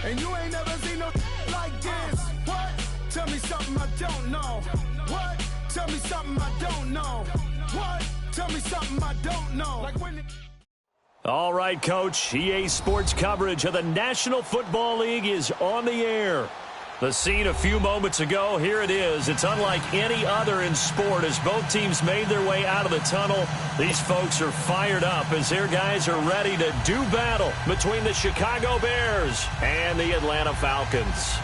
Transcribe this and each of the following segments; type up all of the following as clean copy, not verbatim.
And you ain't never seen no like this. What? Tell me something I don't know. What? Tell me something I don't know. What? Tell me something I don't know. Like when All right, Coach. EA Sports coverage of the National Football League is on the air. The scene a few moments ago, here it is. It's unlike any other in sport as both teams made their way out of the tunnel. These folks are fired up as their guys are ready to do battle between the Chicago Bears and the Atlanta Falcons.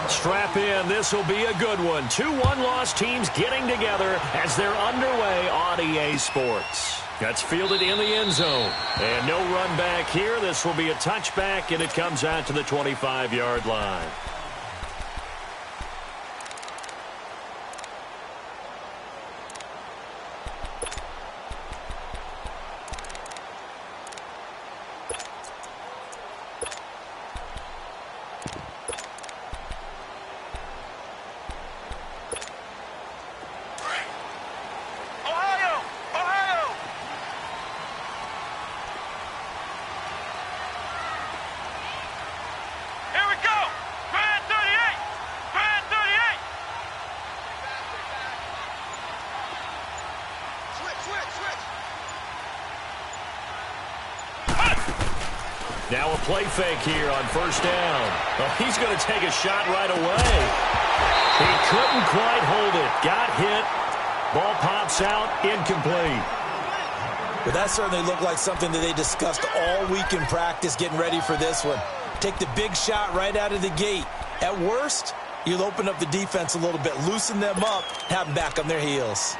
Strap in. This will be a good one. 2 one-loss teams getting together as they're underway on EA Sports. That's fielded in the end zone. And no run back here. This will be a touchback, and it comes out to the 25-yard line. Now a play fake here on first down. Oh, he's going to take a shot right away. He couldn't quite hold it. Got hit. Ball pops out. Incomplete. But that certainly looked like something that they discussed all week in practice getting ready for this one. Take the big shot right out of the gate. At worst, you'll open up the defense a little bit, loosen them up, have them back on their heels.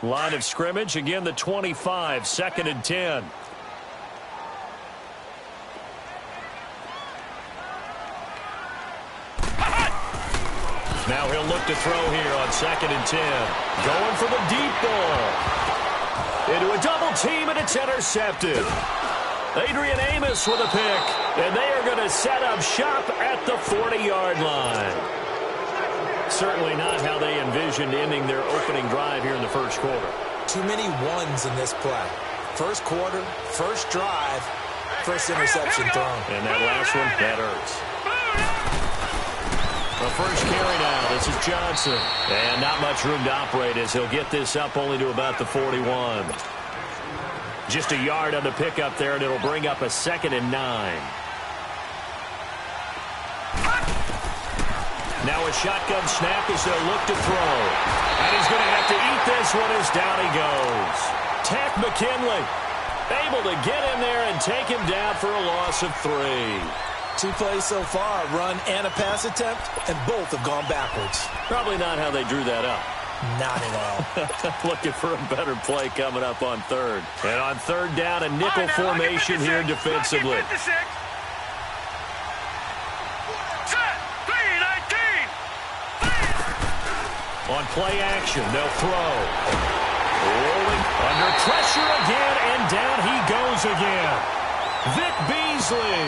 Line of scrimmage, again the 25, 2nd and 10. Now he'll look to throw here on 2nd and 10. Going for the deep ball. Into a double team, and it's intercepted. Adrian Amos with a pick, and they are going to set up shop at the 40-yard line. Certainly not how they envisioned ending their opening drive here in the first quarter. Too many ones in this play. First quarter, first drive, first interception thrown. And that last one, that hurts. The first carry now. This is Johnson. And not much room to operate as he'll get this up only to about the 41. Just a yard on the pickup there, and it'll bring up a 2nd and 9. Now a shotgun snap as they'll look to throw. And he's going to have to eat this one as down he goes. Ted McKinley able to get in there and take him down for a loss of 3. 2 plays so far, a run and a pass attempt, and both have gone backwards. Probably not how they drew that up. Not at all. Looking for a better play coming up on 3rd. And on 3rd down, a nickel formation here defensively. On play action, they'll throw. Rolling under pressure again, and down he goes again. Vic Beasley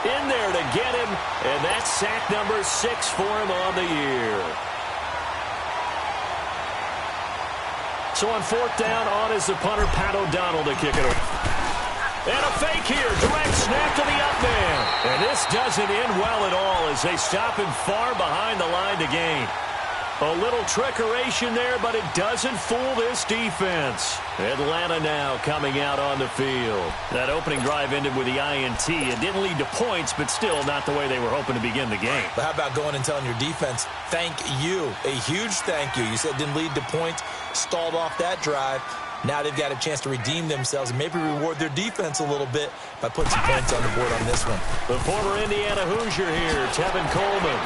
in there to get him, and that's sack number 6 for him on the year. So on 4th down, on is the punter, Pat O'Donnell, to kick it away. And a fake here, direct snap to the up man. And this doesn't end well at all as they stop him far behind the line to gain. A little trickeration there, but it doesn't fool this defense. Atlanta now coming out on the field. That opening drive ended with the INT. It didn't lead to points, but still not the way they were hoping to begin the game. But how about going and telling your defense, thank you, a huge thank you. You said it didn't lead to points, stalled off that drive. Now they've got a chance to redeem themselves and maybe reward their defense a little bit by putting some points on the board on this one. The former Indiana Hoosier here, Tevin Coleman.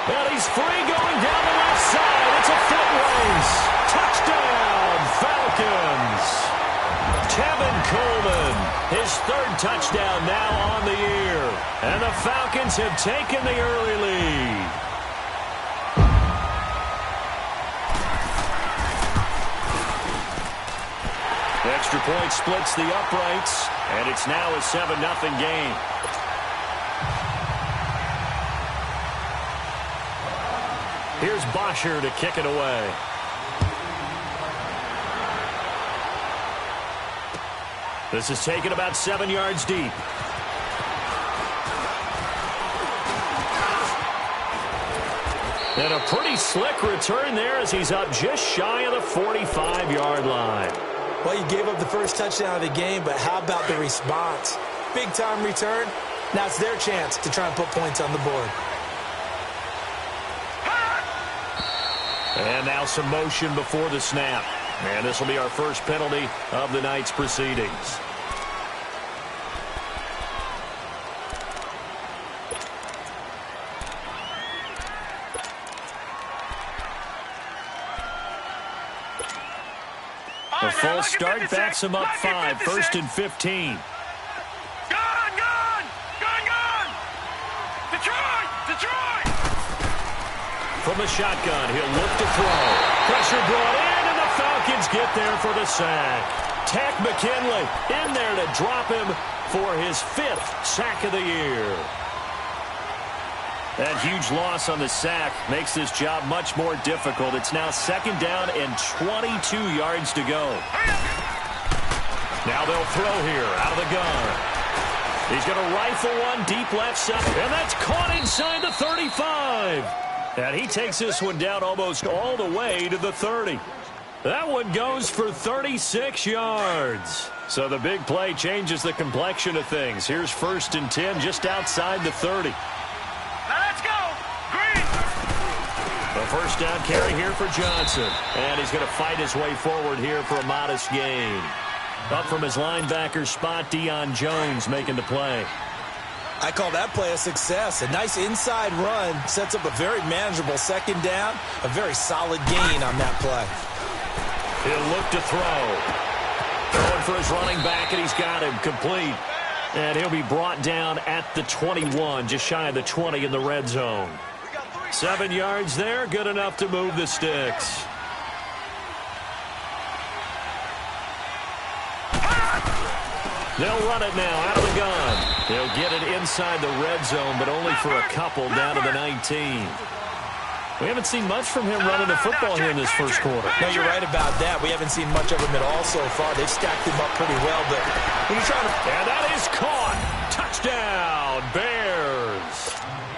And he's free going down the left side. It's a foot race. Touchdown, Falcons. Tevin Coleman, his 3rd touchdown now on the year. And the Falcons have taken the early lead. Extra point splits the uprights. And it's now a 7-0 game. Here's Bosher to kick it away. This is taken about 7 yards deep. And a pretty slick return there as he's up just shy of the 45-yard line. Well, you gave up the first touchdown of the game, but how about the response? Big-time return. Now it's their chance to try and put points on the board. And now some motion before the snap. And this will be our first penalty of the night's proceedings. The full start backs him up 5, 1st and 15. Gone! Detroit! From the shotgun, he'll look to throw. Pressure brought in, and the Falcons get there for the sack. Tack McKinley in there to drop him for his 5th sack of the year. That huge loss on the sack makes this job much more difficult. It's now 2nd down and 22 yards to go. Now they'll throw here out of the gun. He's going to rifle one deep left side, and that's caught inside the 35. And he takes this one down almost all the way to the 30. That one goes for 36 yards. So the big play changes the complexion of things. Here's 1st and 10 just outside the 30. Now let's go! Green! The first down carry here for Johnson. And he's going to fight his way forward here for a modest gain. Up from his linebacker spot, Deion Jones making the play. I call that play a success. A nice inside run sets up a very manageable 2nd down. A very solid gain on that play. He'll look to throw. Throwing for his running back, and he's got him complete. And he'll be brought down at the 21, just shy of the 20 in the red zone. 7 yards there, good enough to move the sticks. They'll run it now out of the gun. They'll get it inside the red zone, but only for a couple down to the 19. We haven't seen much from him running the football here in this first quarter. No, you're right about that. We haven't seen much of him at all so far. They've stacked him up pretty well, but when you're trying to... And that is caught. Touchdown, Bears.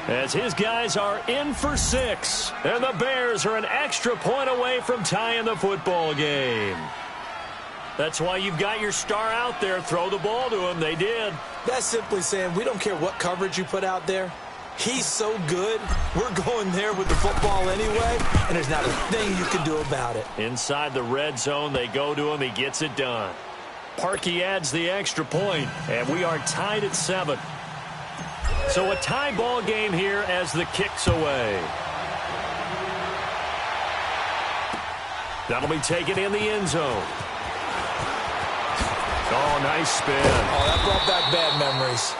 As his guys are in for 6, and the Bears are an extra point away from tying the football game. That's why you've got your star out there. Throw the ball to him. They did. That's simply saying we don't care what coverage you put out there. He's so good, we're going there with the football anyway, and there's not a thing you can do about it. Inside the red zone, they go to him. He gets it done. Parkey adds the extra point, and we are tied at 7. So a tie ball game here as the kick's away. That'll be taken in the end zone. Oh, nice spin. Oh, that brought back bad memories.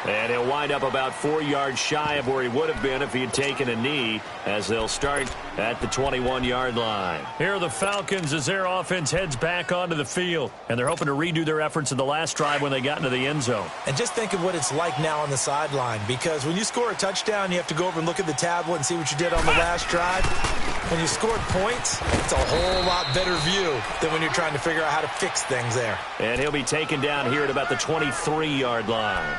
And he'll wind up about 4 yards shy of where he would have been if he had taken a knee, as they'll start at the 21-yard line. Here are the Falcons as their offense heads back onto the field, and they're hoping to redo their efforts in the last drive when they got into the end zone. And just think of what it's like now on the sideline, because when you score a touchdown, you have to go over and look at the tablet and see what you did on the last drive. When you scored points, it's a whole lot better view than when you're trying to figure out how to fix things there. And he'll be taken down here at about the 23-yard line.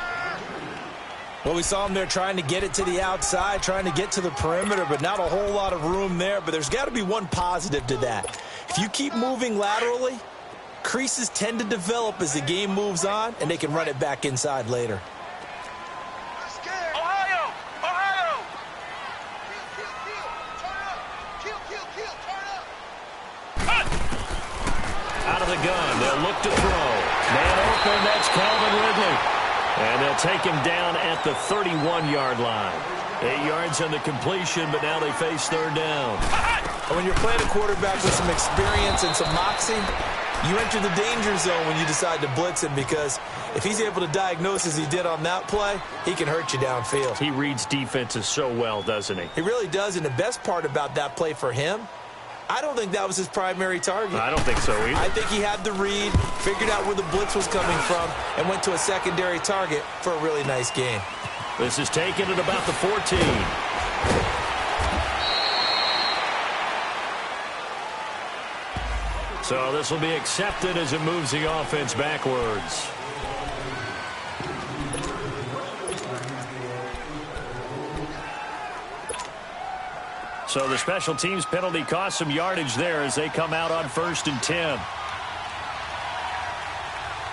Well, we saw him there trying to get it to the outside, trying to get to the perimeter, but not a whole lot of room there. But there's got to be one positive to that. If you keep moving laterally, creases tend to develop as the game moves on, and they can run it back inside later. Ohio! Out of the gun, they'll look to throw. Man open, that's Calvin Ridley. And they'll take him down at the 31-yard line. 8 yards on the completion, but now they face 3rd down. When you're playing a quarterback with some experience and some moxie, you enter the danger zone when you decide to blitz him, because if he's able to diagnose as he did on that play, he can hurt you downfield. He reads defenses so well, doesn't he? He really does, and the best part about that play for him, I don't think that was his primary target. I don't think so either. I think he had the read, figured out where the blitz was coming from, and went to a secondary target for a really nice gain. This is taken at about the 14. So this will be accepted as it moves the offense backwards. So the special teams penalty cost some yardage there as they come out on 1st and 10.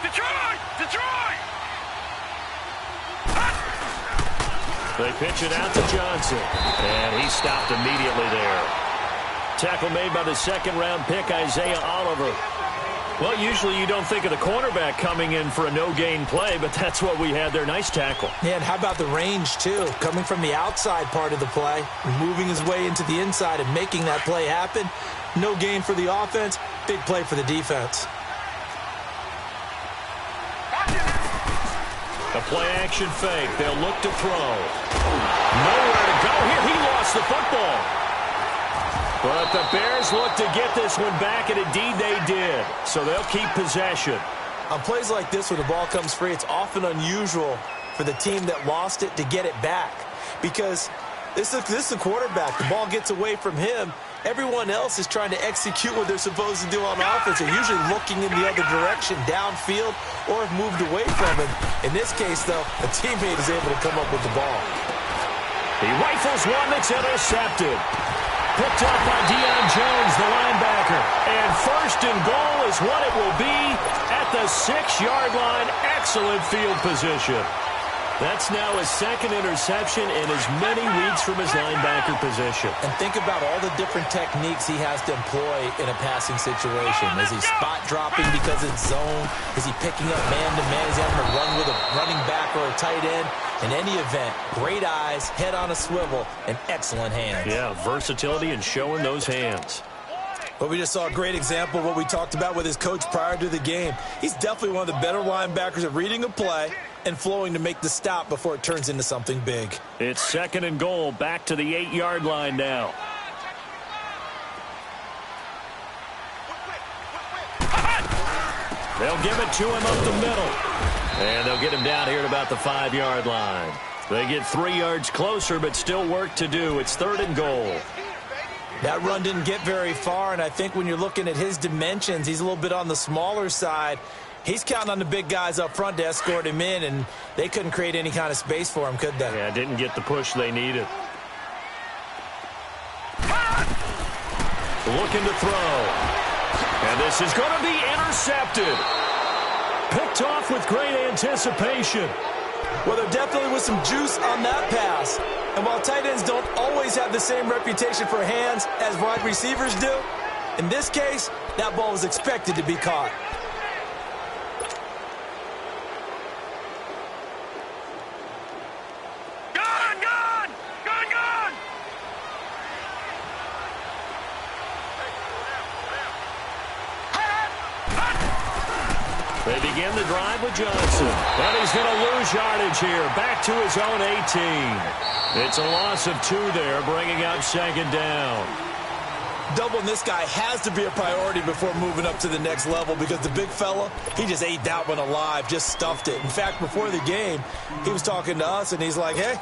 Detroit! Detroit! They pitch it out to Johnson, and he stopped immediately there. Tackle made by the second-round pick, Isaiah Oliver. Well, usually you don't think of the cornerback coming in for a no-gain play, but that's what we had there. Nice tackle. Yeah, and how about the range, too? Coming from the outside part of the play, moving his way into the inside and making that play happen. No gain for the offense, big play for the defense. A play-action fake. They'll look to throw. Nowhere to go here. He lost the football. But the Bears look to get this one back, and indeed they did. So they'll keep possession. On plays like this where the ball comes free, it's often unusual for the team that lost it to get it back. Because this is the quarterback. The ball gets away from him. Everyone else is trying to execute what they're supposed to do on offense. They're usually looking in the other direction, downfield, or have moved away from him. In this case, though, a teammate is able to come up with the ball. He rifles one that's intercepted. Picked up by Deion Jones, the linebacker. And 1st and goal is what it will be at the 6-yard line. Excellent field position. That's now his 2nd interception in as many weeks from his linebacker position. And think about all the different techniques he has to employ in a passing situation. Is he spot dropping because it's zone? Is he picking up man-to-man? Is he having to run with a running back or a tight end? In any event, great eyes, head on a swivel, and excellent hands. Yeah, versatility and showing those hands. But we just saw a great example of what we talked about with his coach prior to the game. He's definitely one of the better linebackers at reading a play and flowing to make the stop before it turns into something big. It's 2nd and goal, back to the 8-yard line now. They'll give it to him up the middle. And they'll get him down here at about the 5-yard line. They get 3 yards closer, but still work to do. It's 3rd and goal. That run didn't get very far, and I think when you're looking at his dimensions, he's a little bit on the smaller side. He's counting on the big guys up front to escort him in, and they couldn't create any kind of space for him, could they? Yeah, didn't get the push they needed. Looking to throw. And this is going to be intercepted. Picked off with great anticipation. Well, there definitely was some juice on that pass. And while tight ends don't always have the same reputation for hands as wide receivers do, in this case, that ball was expected to be caught. They begin the drive with Johnson. And he's going to lose yardage here. Back to his own 18. It's a loss of 2 there, bringing up 2nd down. Doubling this guy has to be a priority before moving up to the next level because the big fella, he just ate that one alive, just stuffed it. In fact, before the game, he was talking to us, and he's like, hey,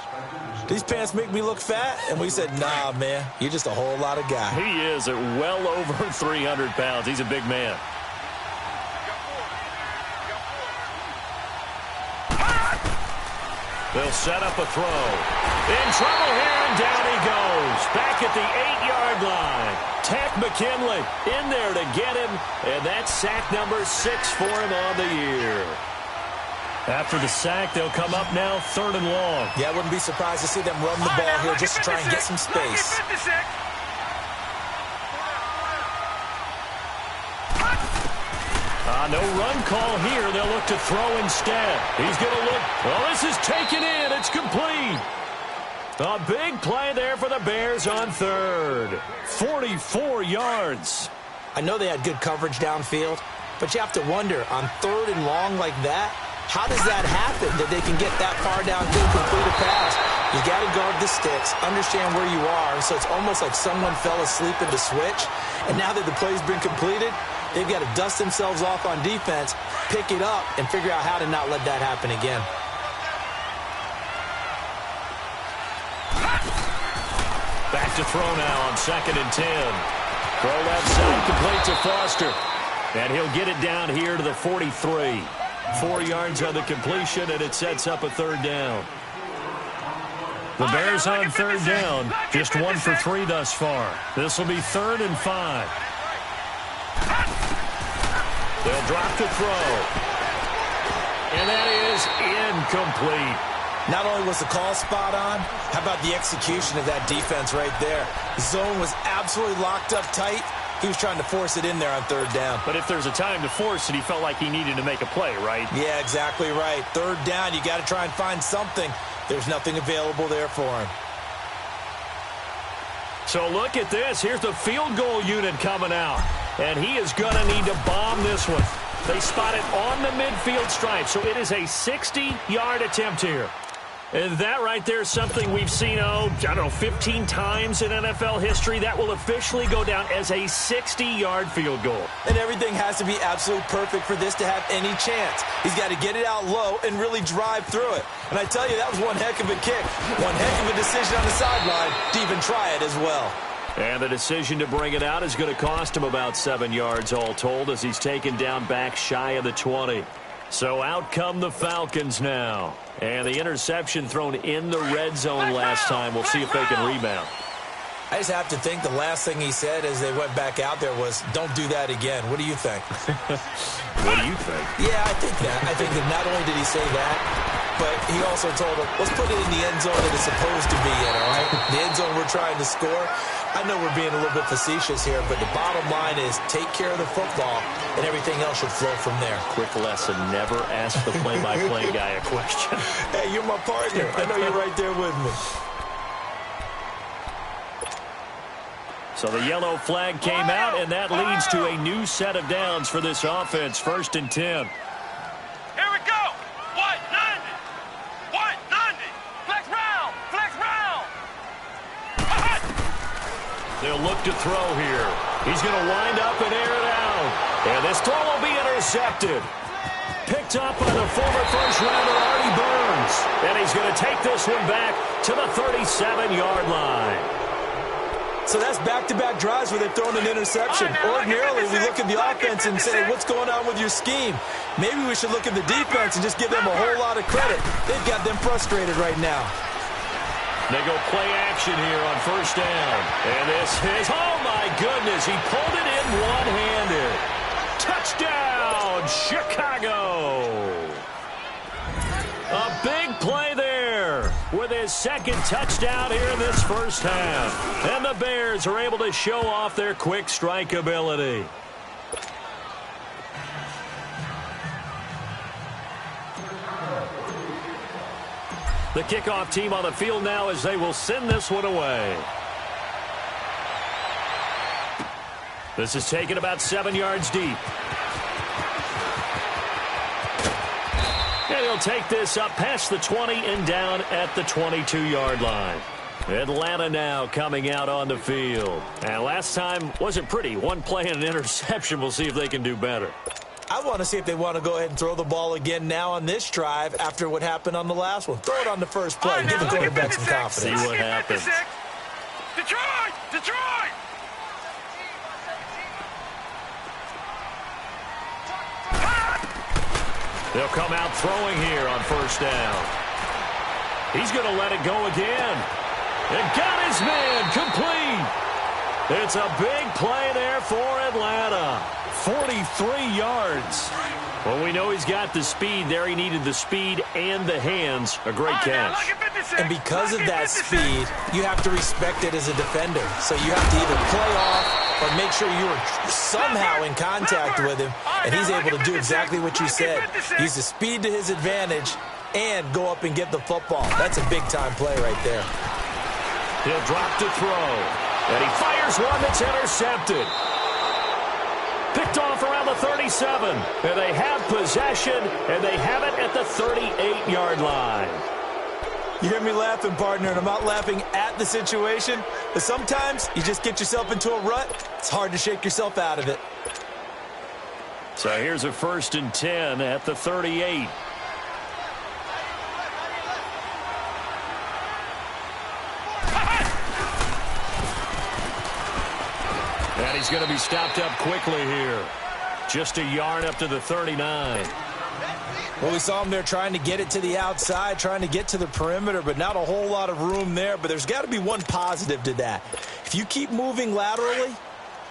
these pants make me look fat? And we said, nah, man, you're just a whole lot of guy. He is at well over 300 pounds. He's a big man. They'll set up a throw. In trouble here, and down he goes. Back at the 8-yard line. Tack McKinley in there to get him, and that's sack number 6 for him on the year. After the sack, they'll come up now 3rd and long. Yeah, I wouldn't be surprised to see them run the ball here just to try and get some space. No run call here. They'll look to throw instead. He's going to look. Well, this is taken in. It's complete. A big play there for the Bears on 3rd. 44 yards. I know they had good coverage downfield, but you have to wonder, on 3rd and long like that, How does that happen, that they can get that far downfield, complete a pass? You got to guard the sticks, understand where you are. So it's almost like someone fell asleep in the switch. And now that the play's been completed, they've got to dust themselves off on defense, pick it up, and figure out how to not let that happen again. Back to throw now on 2nd and 10. Throw left side, complete to Foster. And he'll get it down here to the 43. 4 yards on the completion, and it sets up a 3rd down. The Bears on 3rd down, just 1 for 3 thus far. This will be 3rd and 5. They'll drop to throw. And that is incomplete. Not only was the call spot on, how about the execution of that defense right there? The zone was absolutely locked up tight. He was trying to force it in there on 3rd down. But if there's a time to force it, he felt like he needed to make a play, right? Yeah, exactly right. 3rd down, you got to try and find something. There's nothing available there for him. So look at this. Here's the field goal unit coming out. And he is going to need to bomb this one. They spot it on the midfield stripe, so it is a 60-yard attempt here. And that right there is something we've seen, I don't know, 15 times in NFL history. That will officially go down as a 60-yard field goal. And everything has to be absolutely perfect for this to have any chance. He's got to get it out low and really drive through it. And I tell you, that was one heck of a kick. One heck of a decision on the sideline to even try it as well. And the decision to bring it out is going to cost him about 7 yards all told as he's taken down back shy of the 20. So out come the Falcons now. And the interception thrown in the red zone last time. We'll see if they can rebound. I just have to think the last thing he said as they went back out there was, don't do that again. What do you think? What do you think? Yeah, I think that. I think that not only did he say that, but he also told him, let's put it in the end zone that it's supposed to be in, all right? The end zone we're trying to score. I know we're being a little bit facetious here, but the bottom line is take care of the football, and everything else should flow from there. Quick lesson, never ask the play-by-play guy a question. Hey, you're my partner. I know you're right there with me. So the yellow flag came out, and that leads to a new set of downs for this offense. 1st and 10. Here we go. What? 90. What? 90. Flex round. Flex round. They'll look to throw here. He's going to wind up and air it out. And this throw will be intercepted. Picked up by the former first-rounder Artie Burns. And he's going to take this one back to the 37-yard line. So that's back-to-back drives where they've thrown an interception. Ordinarily, we look at the offense and say, what's going on with your scheme? Maybe we should look at the defense and just give them a whole lot of credit. They've got them frustrated right now. They go play action here on 1st down. And this is, oh my goodness, he pulled it in one-handed. Touchdown, Chicago. A big play there with his 2nd touchdown here in this first half. And the Bears are able to show off their quick strike ability. The kickoff team on the field now as they will send this one away. This is taken about 7 yards deep. And he'll take this up past the 20 and down at the 22-yard line. Atlanta now coming out on the field. And last time wasn't pretty. One play and an interception. We'll see if they can do better. I want to see if they want to go ahead and throw the ball again now on this drive after what happened on the last one. Throw it on the first play. Give the quarterback some confidence. See what happens. Detroit! Detroit! They'll come out throwing here on 1st down. He's going to let it go again. And got his man complete. It's a big play there for Atlanta. 43 yards. Well, we know he's got the speed there. He needed the speed and the hands. A great catch. And because of that speed, you have to respect it as a defender. So you have to either play off or make sure you are somehow in contact with him. And he's able to do exactly what you said. Use the speed to his advantage and go up and get the football. That's a big-time play right there. He'll drop to throw. And he fires one that's intercepted. Picked Picked off around the 37. And they have possession, and they have it at the 38-yard line. You hear me laughing, partner, and I'm not laughing at the situation. But sometimes you just get yourself into a rut. It's hard to shake yourself out of it. So here's a 1st and 10 at the 38. And he's going to be stopped up quickly here. Just a yard up to the 39. Well, we saw him there trying to get it to the outside, trying to get to the perimeter, but not a whole lot of room there. But there's got to be one positive to that. If you keep moving laterally,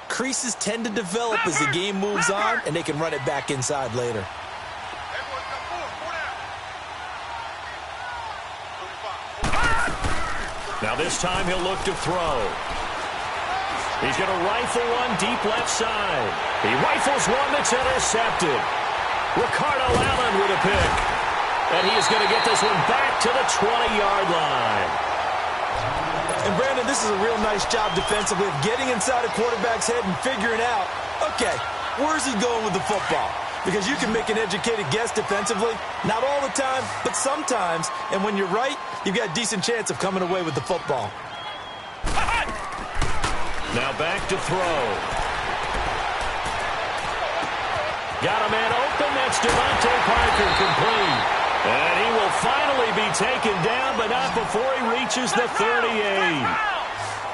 creases tend to develop as the game moves on, and they can run it back inside later. Now this time he'll look to throw. He's going to rifle one deep left side. He rifles one that's intercepted. Ricardo Allen with a pick. And he is going to get this one back to the 20-yard line. And, Brandon, this is a real nice job defensively of getting inside a quarterback's head and figuring out, okay, where's he going with the football? Because you can make an educated guess defensively. Not all the time, but sometimes. And when you're right, you've got a decent chance of coming away with the football. Now back to throw. Got a man open. That's Devontae Parker, complete. And he will finally be taken down, but not before he reaches the 38.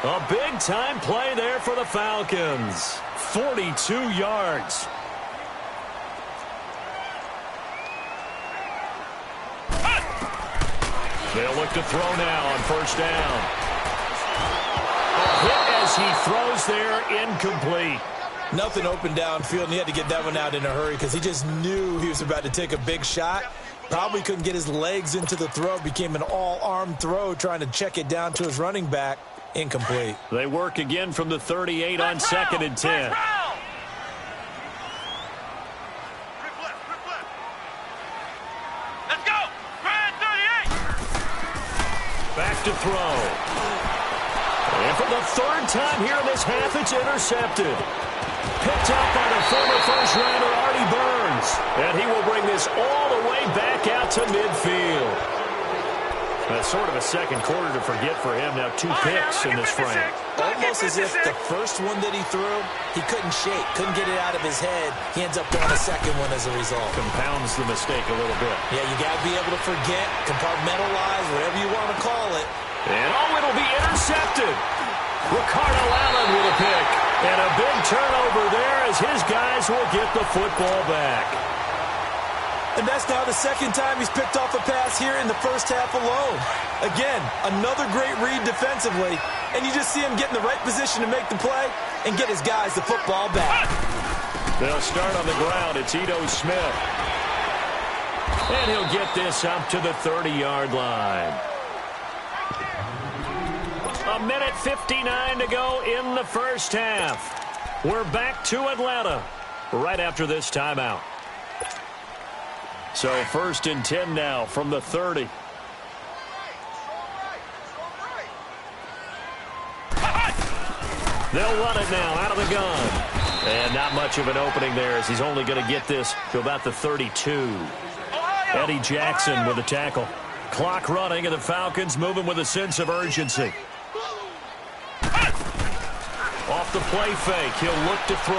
A big-time play there for the Falcons. 42 yards. They'll look to throw now on 1st down. A hit as he throws there, incomplete. Nothing open downfield, and he had to get that one out in a hurry because he just knew he was about to take a big shot. Probably couldn't get his legs into the throw. Became an all-arm throw trying to check it down to his running back. Incomplete. They work again from the 38 on 2nd and 10. Let's go! Grand 38! Back to throw. And for the 3rd time here in this half, it's intercepted. Picked up by the former first-rounder Artie Burns. And he will bring this all the way back out to midfield. That's sort of a second quarter to forget for him. Now 2 picks in this frame. Almost as if the first one that he threw, he couldn't shake, couldn't get it out of his head. He ends up throwing a second one as a result. Compounds the mistake a little bit. Yeah, you got to be able to forget, compartmentalize, whatever you want to call it. And it'll be intercepted. Ricardo Allen with a pick. And a big turnover there as his guys will get the football back. And that's now the 2nd time he's picked off a pass here in the first half alone. Again, another great read defensively. And you just see him get in the right position to make the play and get his guys the football back. They'll start on the ground. It's Ito Smith. And he'll get this up to the 30-yard line. A minute 59 to go in the first half. We're back to Atlanta right after this timeout. So 1st and 10 now from the 30. They'll run it now out of the gun. And not much of an opening there as he's only going to get this to about the 32. Eddie Jackson with the tackle. Clock running and the Falcons moving with a sense of urgency. Off the play fake, he'll look to throw.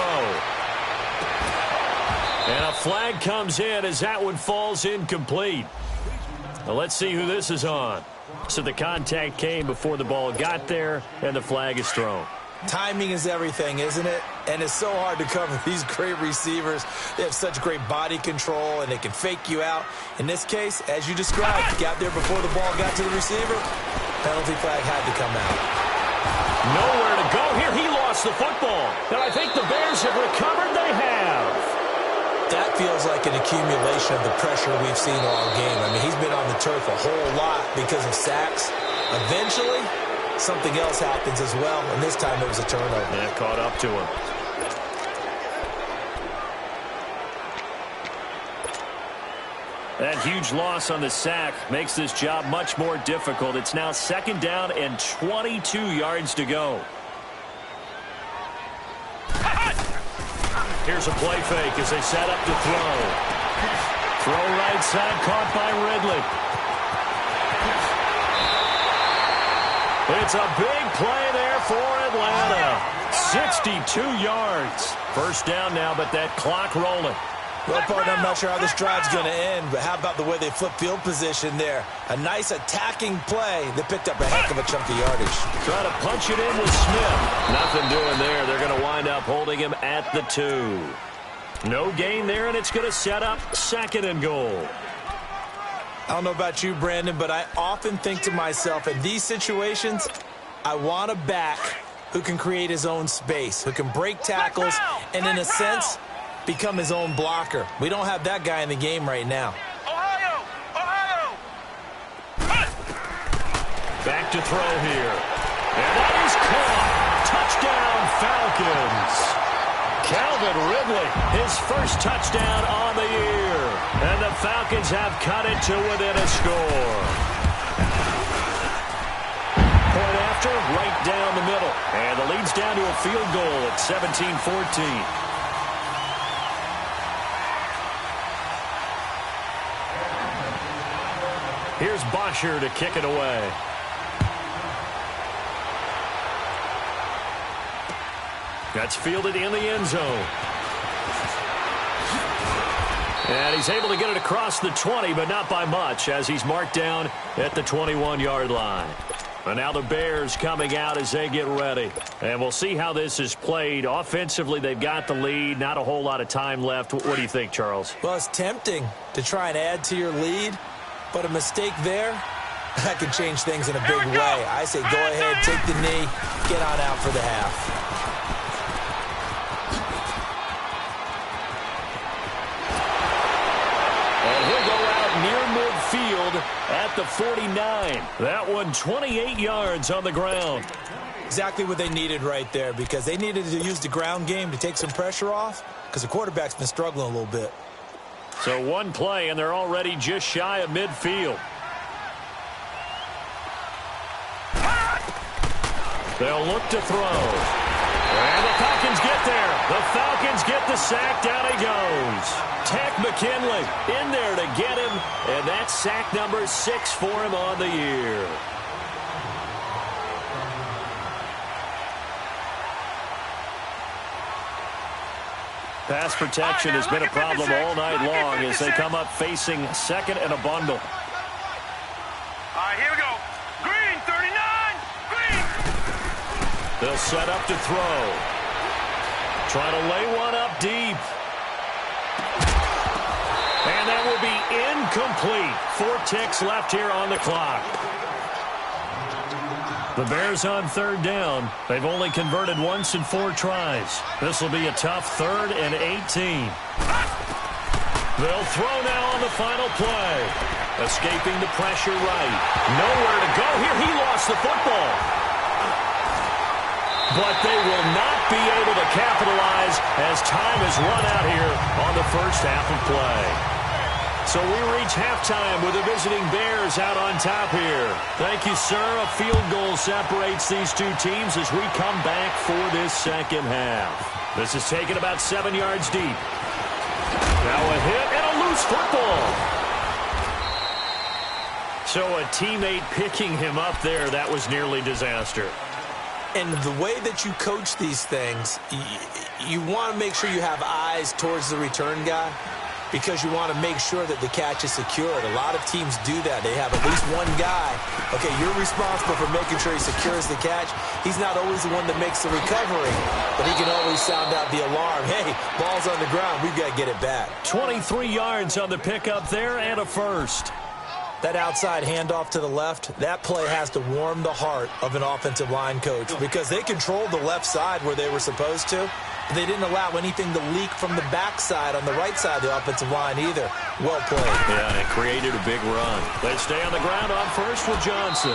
And a flag comes in as that one falls incomplete. Now let's see who this is on. So the contact came before the ball got there, and the flag is thrown. Timing is everything, isn't it? And it's so hard to cover these great receivers. They have such great body control, and they can fake you out. In this case, as you described, got there before the ball got to the receiver. Penalty flag had to come out. Nowhere to go here. He lost the football. And I think the Bears have recovered. They have. That feels like an accumulation of the pressure we've seen all game. I mean, he's been on the turf a whole lot because of sacks. Eventually, something else happens as well, and this time it was a turnover. Yeah, caught up to him. That huge loss on the sack makes this job much more difficult. It's now 2nd down and 22 yards to go. Here's a play fake as they set up to throw. Throw right side, caught by Ridley. It's a big play there for Atlanta. 62 yards. First down now, but that clock rolling. Well, partner, I'm not sure how this drive's going to end, but how about the way they flip field position there? A nice attacking play that picked up a heck of a chunk of yardage. Try to punch it in with Smith. Nothing doing there. They're going to wind up holding him at the 2. No gain there, and it's going to set up 2nd and goal. I don't know about you, Brandon, but I often think to myself, in these situations, I want a back who can create his own space, who can break tackles, and in a sense, become his own blocker. We don't have that guy in the game right now. Ohio! Ohio! Back to throw here. And that is caught. Touchdown, Falcons. Calvin Ridley, his first touchdown on the year. And the Falcons have cut it to within a score. Point after, right down the middle. And the lead's down to a field goal at 17-14. Here's Bosher to kick it away. That's fielded in the end zone. And he's able to get it across the 20, but not by much, as he's marked down at the 21-yard line. And now the Bears coming out as they get ready. And we'll see how this is played. Offensively, they've got the lead. Not a whole lot of time left. What do you think, Charles? Well, it's tempting to try and add to your lead. But a mistake there, that can change things in a big way. I say go ahead, take the knee, get on out for the half. And he'll go out near midfield at the 49. That one 28 yards on the ground. Exactly what they needed right there, because they needed to use the ground game to take some pressure off, because the quarterback's been struggling a little bit. So one play, and they're already just shy of midfield. They'll look to throw. And the Falcons get there. The Falcons get the sack. Down he goes. Tech McKinley in there to get him. And that's sack number 6 for him on the year. Pass protection has been a problem all night long as they come up facing 2nd and a bundle. All right, here we go. Green, 39. Green. They'll set up to throw. Trying to lay one up deep. And that will be incomplete. 4 ticks left here on the clock. The Bears on 3rd down. They've only converted once in 4 tries. This will be a tough 3rd and 18. They'll throw now on the final play. Escaping the pressure right. Nowhere to go here. He lost the football. But they will not be able to capitalize as time has run out here on the first half of play. So we reach halftime with the visiting Bears out on top here. Thank you, sir. A field goal separates these two teams as we come back for this second half. This is taken about 7 yards deep. Now a hit and a loose football. So a teammate picking him up there, that was nearly disaster. And the way that you coach these things, you want to make sure you have eyes towards the return guy, because you want to make sure that the catch is secured. A lot of teams do that. They have at least one guy. Okay, you're responsible for making sure he secures the catch. He's not always the one that makes the recovery, but he can always sound out the alarm. Hey, ball's on the ground. We've got to get it back. 23 yards on the pickup there and a first. That outside handoff to the left, that play has to warm the heart of an offensive line coach, because they controlled the left side where they were supposed to. They didn't allow anything to leak from the backside on the right side of the offensive line either. Well played. Yeah, and it created a big run. They stay on the ground on first with Johnson.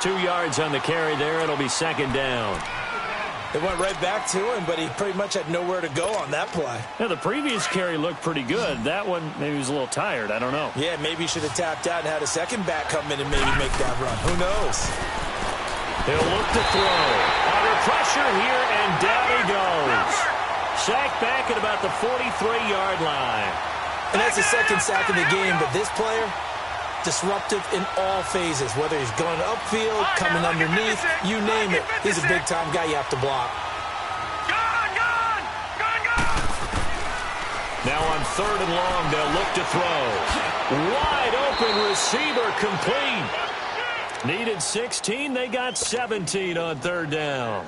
2 yards on the carry there. It'll be 2nd down. They went right back to him, but he pretty much had nowhere to go on that play. Yeah, the previous carry looked pretty good. That one, maybe he was a little tired. I don't know. Yeah, maybe he should have tapped out and had a second back come in and maybe make that run. Who knows? He'll look to throw. Under pressure here, and down he goes. Sacked back at about the 43-yard line. And that's the second sack of the game, but this player, disruptive in all phases, whether he's going upfield, coming underneath, you name it. He's a big-time guy you have to block. Now on 3rd and long, they'll look to throw. Wide open receiver complete. Needed 16, they got 17 on 3rd down.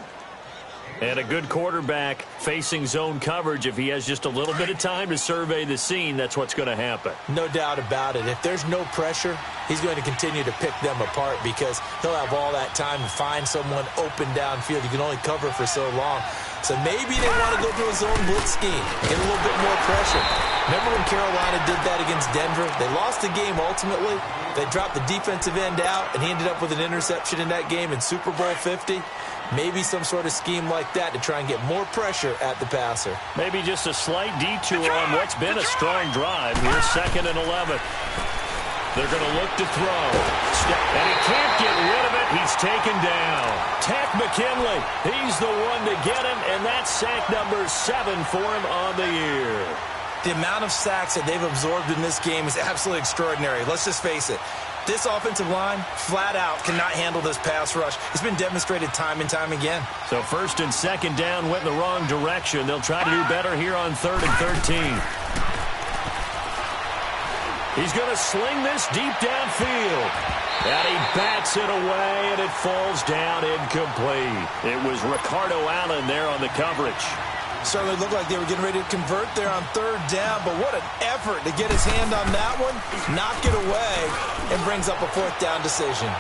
And a good quarterback facing zone coverage. If he has just a little bit of time to survey the scene, that's what's going to happen. No doubt about it. If there's no pressure, he's going to continue to pick them apart because he'll have all that time to find someone open downfield. You can only cover for so long. So maybe they want to go to a zone blitz scheme, get a little bit more pressure. Remember when Carolina did that against Denver? They lost the game ultimately. They dropped the defensive end out, and he ended up with an interception in that game in Super Bowl 50. Maybe some sort of scheme like that to try and get more pressure at the passer. Maybe just a slight detour on what's been a strong drive. Here's 2nd and 11. They're going to look to throw. And he can't get rid of it. He's taken down. Tack McKinley. He's the one to get him, and that's sack number 7 for him on the year. The amount of sacks that they've absorbed in this game is absolutely extraordinary. Let's just face it. This offensive line, flat out, cannot handle this pass rush. It's been demonstrated time and time again. So 1st and 2nd down went in the wrong direction. They'll try to do better here on 3rd and 13. He's going to sling this deep downfield. And he bats it away, and it falls down incomplete. It was Ricardo Allen there on the coverage. Certainly looked like they were getting ready to convert there on 3rd down, but what an effort to get his hand on that one, knock it away, and brings up a 4th down decision.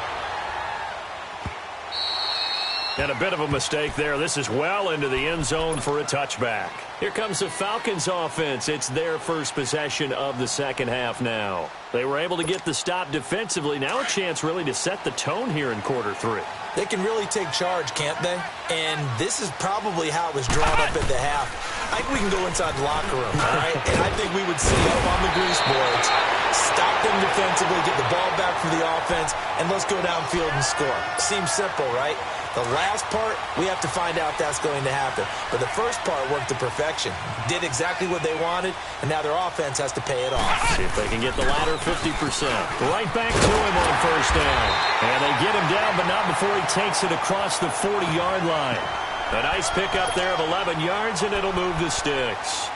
And a bit of a mistake there. This is well into the end zone for a touchback. Here comes the Falcons offense. It's their first possession of the second half now. They were able to get the stop defensively. Now a chance really to set the tone here in quarter 3. They can really take charge, can't they? And this is probably how it was drawn up at the half. I think we can go inside the locker room, all right? And I think we would see up on the grease boards, stop them defensively, get the ball back for the offense, and let's go downfield and score. Seems simple, right? The last part, we have to find out that's going to happen. But the first part worked to perfection. Did exactly what they wanted, and now their offense has to pay it off. See if they can get the latter 50%. Right back to him on 1st down. And they get him down, but not before he takes it across the 40-yard line. A nice pickup there of 11 yards, and it'll move the sticks.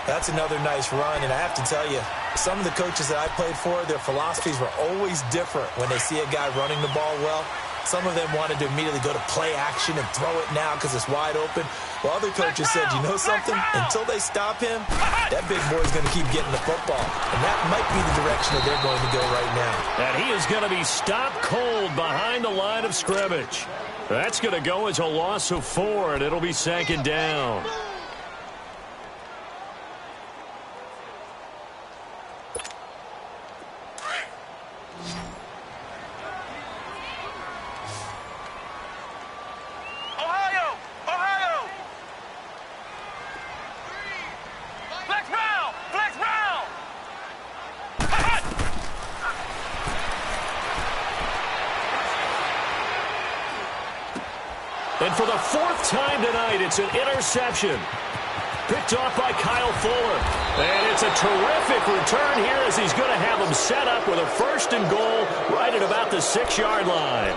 That's another nice run, and I have to tell you, some of the coaches that I played for, their philosophies were always different when they see a guy running the ball well. Some of them wanted to immediately go to play action and throw it now because it's wide open. While other coaches said, you know something? Until they stop him, that big boy's going to keep getting the football. And that might be the direction that they're going to go right now. And he is going to be stopped cold behind the line of scrimmage. That's going to go as a loss of 4, and it'll be 2nd down. And for the 4th time tonight, it's an interception. Picked off by Kyle Fuller. And it's a terrific return here as he's going to have him set up with a 1st and goal right at about the 6-yard line.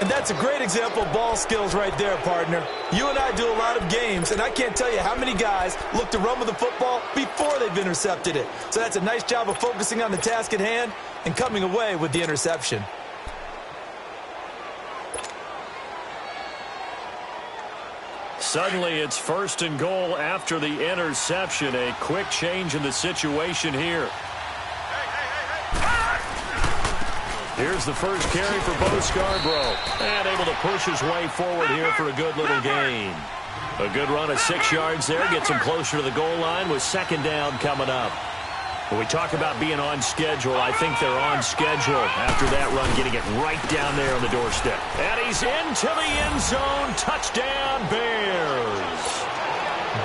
And that's a great example of ball skills right there, partner. You and I do a lot of games, and I can't tell you how many guys look to run with the football before they've intercepted it. So that's a nice job of focusing on the task at hand and coming away with the interception. Suddenly, it's 1st and goal after the interception. A quick change in the situation here. Here's the first carry for Bo Scarborough. And able to push his way forward here for a good little gain. A good run of 6 yards there. Gets him closer to the goal line with 2nd down coming up. When we talk about being on schedule, I think they're on schedule after that run, getting it right down there on the doorstep. And he's into the end zone. Touchdown, Bears.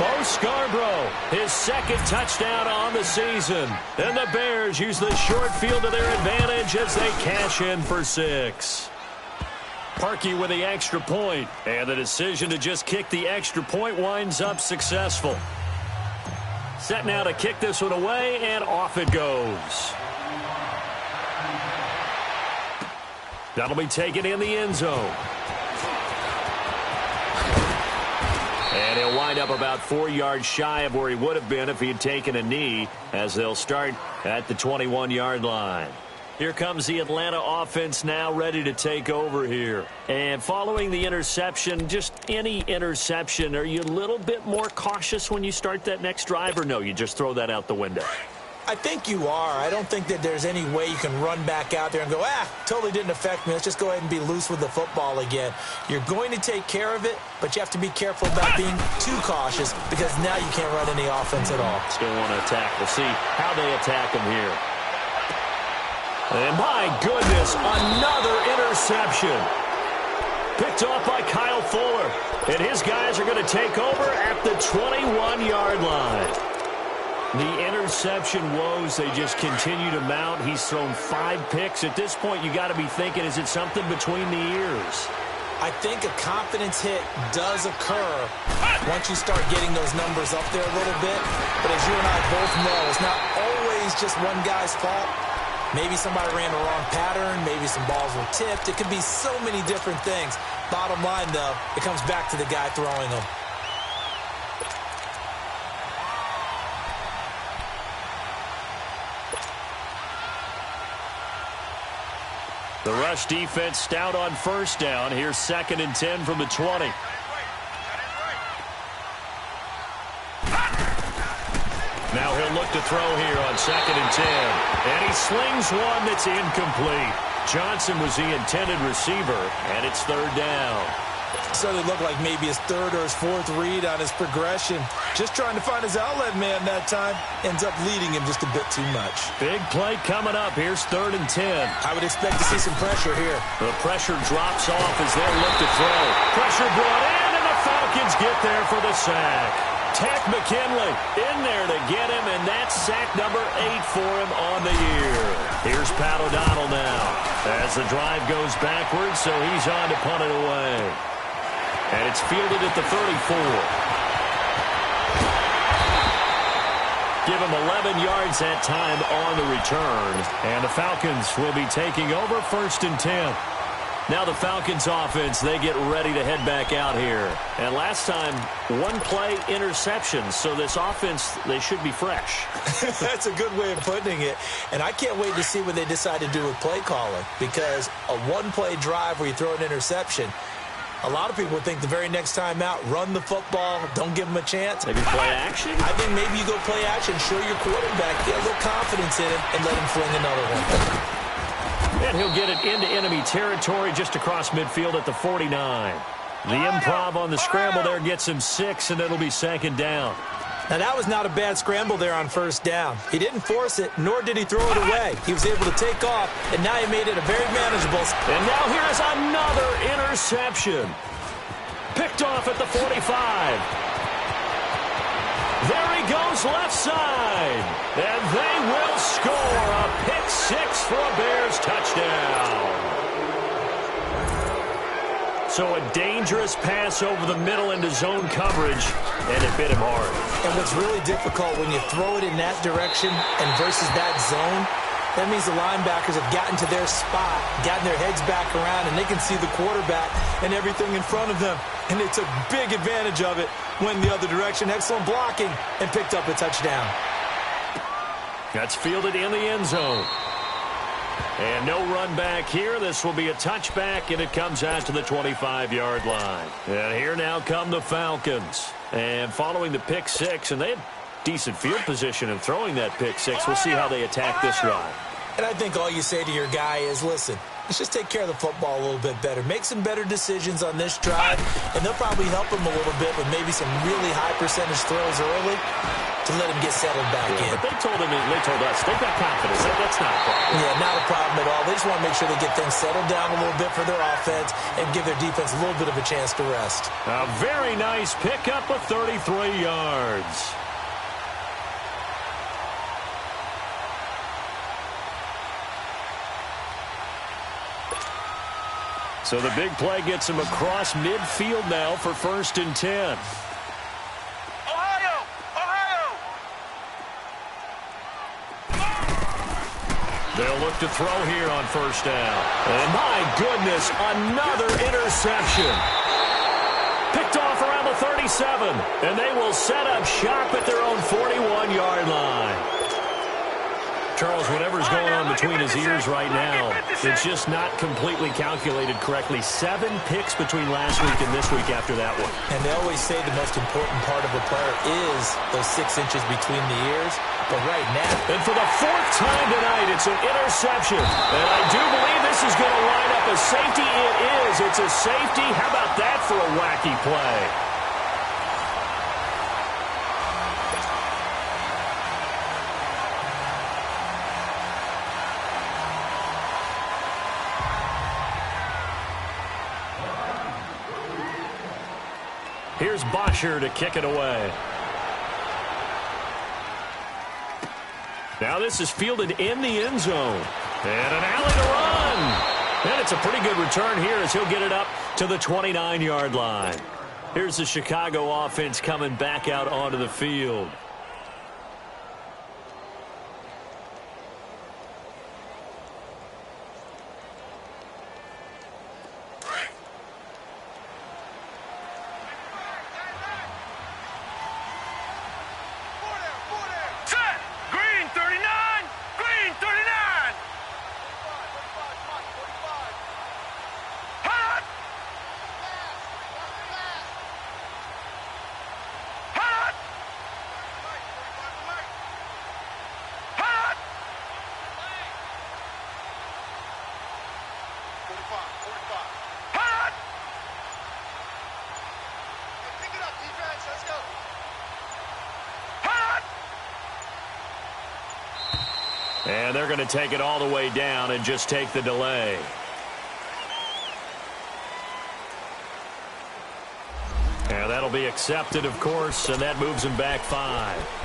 Bo Scarborough, his 2nd touchdown on the season. And the Bears use the short field to their advantage as they cash in for 6. Parkey with the extra point, and the decision to just kick the extra point winds up successful. Set now to kick this one away, and off it goes. That'll be taken in the end zone. And he'll wind up about 4 yards shy of where he would have been if he had taken a knee, as they'll start at the 21-yard line. Here comes the Atlanta offense now ready to take over here. And following the interception, just any interception, are you a little bit more cautious when you start that next drive, or no, you just throw that out the window? I think you are. I don't think that there's any way you can run back out there and go, totally didn't affect me. Let's just go ahead and be loose with the football again. You're going to take care of it, but you have to be careful about being too cautious because now you can't run any offense at all. Still want to attack. We'll see how they attack him here. And my goodness, another interception. Picked off by Kyle Fuller. And his guys are going to take over at the 21-yard line. The interception woes, they just continue to mount. He's thrown 5 picks. At this point, you got to be thinking, is it something between the ears? I think a confidence hit does occur once you start getting those numbers up there a little bit. But as you and I both know, it's not always just one guy's fault. Maybe somebody ran the wrong pattern. Maybe some balls were tipped. It could be so many different things. Bottom line, though, it comes back to the guy throwing them. The rush defense stout on first down. Here's 2nd and 10 from the 20. Now he'll look to throw here on 2nd and 10. And he slings one that's incomplete. Johnson was the intended receiver, and it's 3rd down. So it looked like maybe his 3rd or his 4th read on his progression. Just trying to find his outlet man that time. Ends up leading him just a bit too much. Big play coming up. Here's 3rd and 10. I would expect to see some pressure here. The pressure drops off as they'll look to throw. Pressure brought in, and the Falcons get there for the sack. Tech McKinley in there to get him, and that's sack number 8 for him on the year. Here's Pat O'Donnell now as the drive goes backwards, so he's on to punt it away. And it's fielded at the 34. Give him 11 yards that time on the return. And the Falcons will be taking over 1st and 10. Now the Falcons offense, they get ready to head back out here. And last time, 1-play interception. So this offense, they should be fresh. That's a good way of putting it. And I can't wait to see what they decide to do with play calling. Because a 1-play drive where you throw an interception, a lot of people would think the very next time out, run the football, don't give him a chance. Maybe play action? I think maybe you go play action, show your quarterback, get a little confidence in him, and let him fling another one. And he'll get it into enemy territory just across midfield at the 49. The improv on the scramble there gets him 6, and it'll be 2nd down. Now, that was not a bad scramble there on 1st down. He didn't force it, nor did he throw it away. He was able to take off, and now he made it a very manageable. And now here's another interception. Picked off at the 45. There he goes left side. And they will score a pick 6 for a Bears touchdown. So a dangerous pass over the middle into zone coverage, and it bit him hard. And what's really difficult when you throw it in that direction and versus that zone, that means the linebackers have gotten to their spot, gotten their heads back around, and they can see the quarterback and everything in front of them. And they took big advantage of it, went the other direction, excellent blocking, and picked up a touchdown. That's fielded in the end zone. And no run back here. This will be a touchback, and it comes out to the 25-yard line. And here now come the Falcons. And following the pick 6, and they had decent field position in throwing that pick 6. We'll see how they attack this drive. And I think all you say to your guy is, listen, let's just take care of the football a little bit better. Make some better decisions on this drive, and they'll probably help him a little bit with maybe some really high percentage throws early to let him get settled back in. But they told us they've got confidence. That's not a problem. Yeah, not a problem at all. They just want to make sure they get things settled down a little bit for their offense and give their defense a little bit of a chance to rest. A very nice pickup of 33 yards. So the big play gets him across midfield now for 1st and 10. They'll look to throw here on 1st down. And my goodness, another interception. Picked off around the 37, and they will set up shop at their own 41-yard line. Charles, whatever's going on between his ears right now, it's just not completely calculated correctly. 7 picks between last week and this week after that one. And they always say the most important part of a player is those 6 inches between the ears. But right now... And for the 4th time tonight, it's an interception. And I do believe this is going to line up a safety. It is. It's a safety. How about that for a wacky play? Here's Bosher to kick it away. Now this is fielded in the end zone. And an alley to run. And it's a pretty good return here as he'll get it up to the 29-yard line. Here's the Chicago offense coming back out onto the field. And they're going to take it all the way down and just take the delay. And that'll be accepted, of course, and that moves them back 5.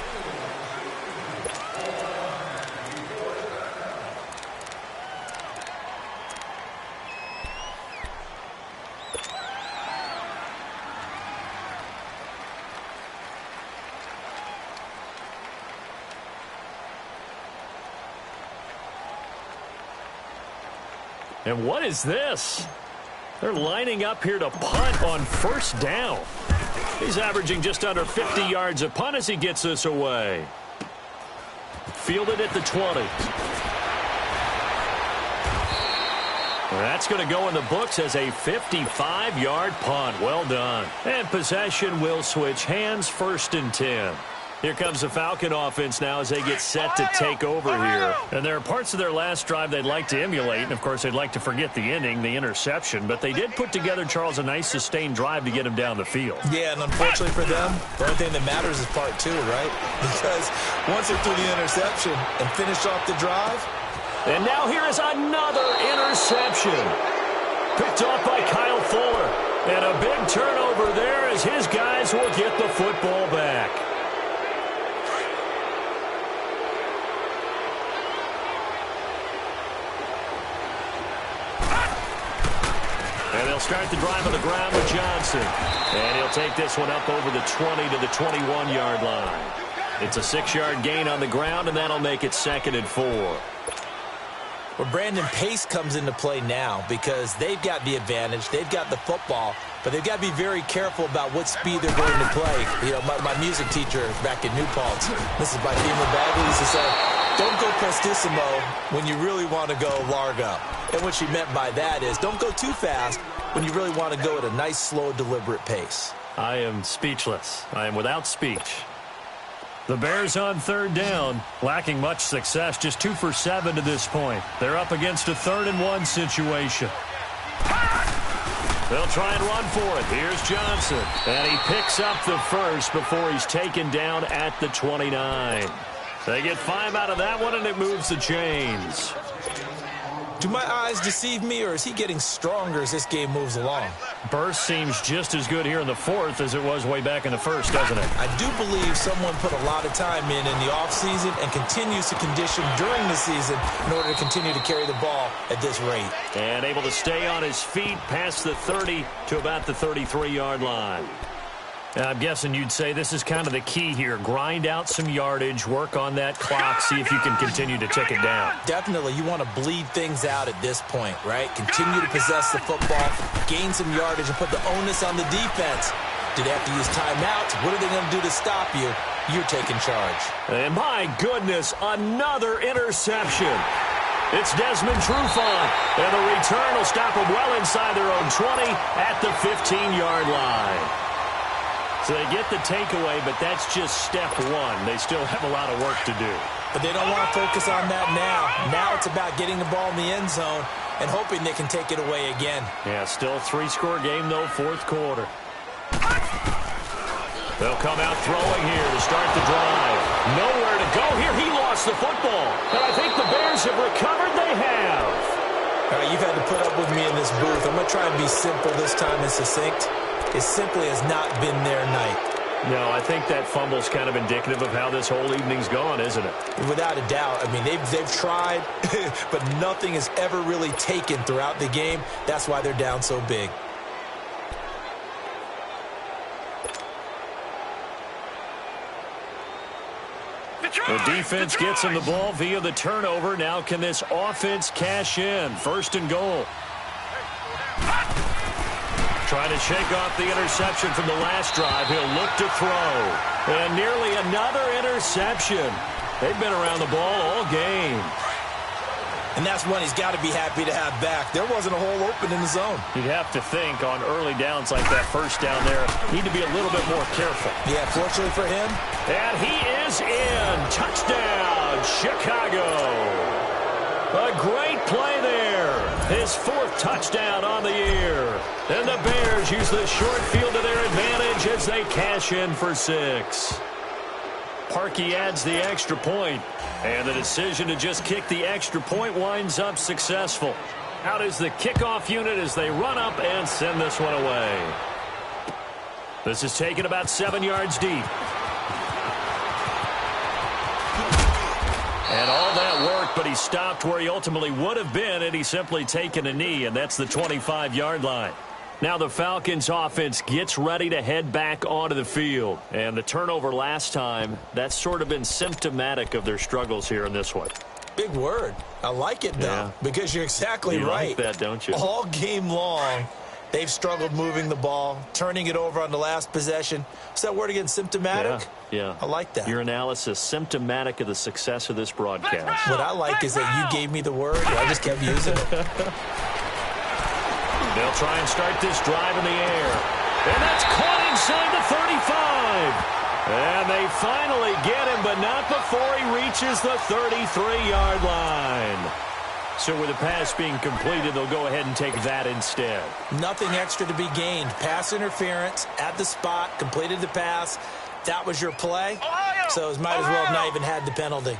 And what is this? They're lining up here to punt on 1st down. He's averaging just under 50 yards a punt as he gets this away. Fielded at the 20. That's going to go in the books as a 55-yard punt. Well done. And possession will switch hands, 1st and 10. Here comes the Falcon offense now as they get set to take over here. And there are parts of their last drive they'd like to emulate. And, of course, they'd like to forget the ending, the interception. But they did put together, Charles, a nice sustained drive to get them down the field. Yeah, and unfortunately for them, the only thing that matters is part 2, right? Because once they threw the interception and finished off the drive. And now here is another interception. Picked off by Kyle Fuller. And a big turnover there as his guys will get the football back. And they'll start the drive on the ground with Johnson. And he'll take this one up over the 20 to the 21-yard line. It's a 6-yard gain on the ground, and that'll make it 2nd and 4. Well, Brandon, pace comes into play now because they've got the advantage. They've got the football, but they've got to be very careful about what speed they're going to play. You know, my music teacher back in New Paltz, this is my Beamer Bagley, used to say, don't go prestissimo when you really want to go largo. And what she meant by that is don't go too fast when you really want to go at a nice, slow, deliberate pace. I am speechless. I am without speech. The Bears on 3rd down, lacking much success, just 2 for 7 to this point. They're up against a 3rd and 1 situation. They'll try and run for it. Here's Johnson. And he picks up the first before he's taken down at the 29. They get 5 out of that one, and it moves the chains. Do my eyes deceive me, or is he getting stronger as this game moves along? Burst seems just as good here in the fourth as it was way back in the first, doesn't it? I do believe someone put a lot of time in the offseason and continues to condition during the season in order to continue to carry the ball at this rate. And able to stay on his feet past the 30 to about the 33-yard line. I'm guessing you'd say this is kind of the key here. Grind out some yardage, work on that clock, see if you can continue to tick it down. Definitely. You want to bleed things out at this point, right? Continue to possess the football, gain some yardage, and put the onus on the defense. Do they have to use timeouts? What are they going to do to stop you? You're taking charge. And my goodness, another interception. It's Desmond Trufant, and the return will stop them well inside their own 20 at the 15-yard line. So they get the takeaway, but that's just step one. They still have a lot of work to do. But they don't want to focus on that now. Now it's about getting the ball in the end zone and hoping they can take it away again. Yeah, still three-score game, though, fourth quarter. They'll come out throwing here to start the drive. Nowhere to go here. He lost the football. And I think the Bears have recovered. They have. All right, you've had to put up with me in this booth. I'm going to try and be simple this time and succinct. It simply has not been their night. No, I think that fumble's kind of indicative of how this whole evening's gone, isn't it? Without a doubt. I mean, they've tried, but nothing has ever really taken throughout the game. That's why they're down so big. The defense gets him the ball via the turnover. Now can this offense cash in? First and goal. Trying to shake off the interception from the last drive. He'll look to throw. And nearly another interception. They've been around the ball all game. And that's one he's got to be happy to have back. There wasn't a hole open in the zone. You'd have to think on early downs like that first down there, need to be a little bit more careful. Yeah, fortunately for him. And he is in. Touchdown, Chicago. A great play there. His fourth touchdown on the year. And the Bears use the short field to their advantage as they cash in for 6. Parkey adds the extra point. And the decision to just kick the extra point winds up successful. Out is the kickoff unit as they run up and send this one away. This is taken about 7 yards deep. And all that worked, but he stopped where he ultimately would have been had he simply taken a knee, and that's the 25-yard line. Now the Falcons offense gets ready to head back onto the field. And the turnover last time, that's sort of been symptomatic of their struggles here in this one. Big word. I like it, though, because you're exactly right. You like that, don't you? All game long, they've struggled moving the ball, turning it over on the last possession. What's that word again, symptomatic? Yeah. I like that. Your analysis, symptomatic of the success of this broadcast. What I like is that you gave me the word, and I just kept using it. They'll try and start this drive in the air. And that's caught inside the 35. And they finally get him, but not before he reaches the 33-yard line. So with the pass being completed, they'll go ahead and take that instead. Nothing extra to be gained. Pass interference at the spot, completed the pass. That was your play. So it might as well have not even had the penalty.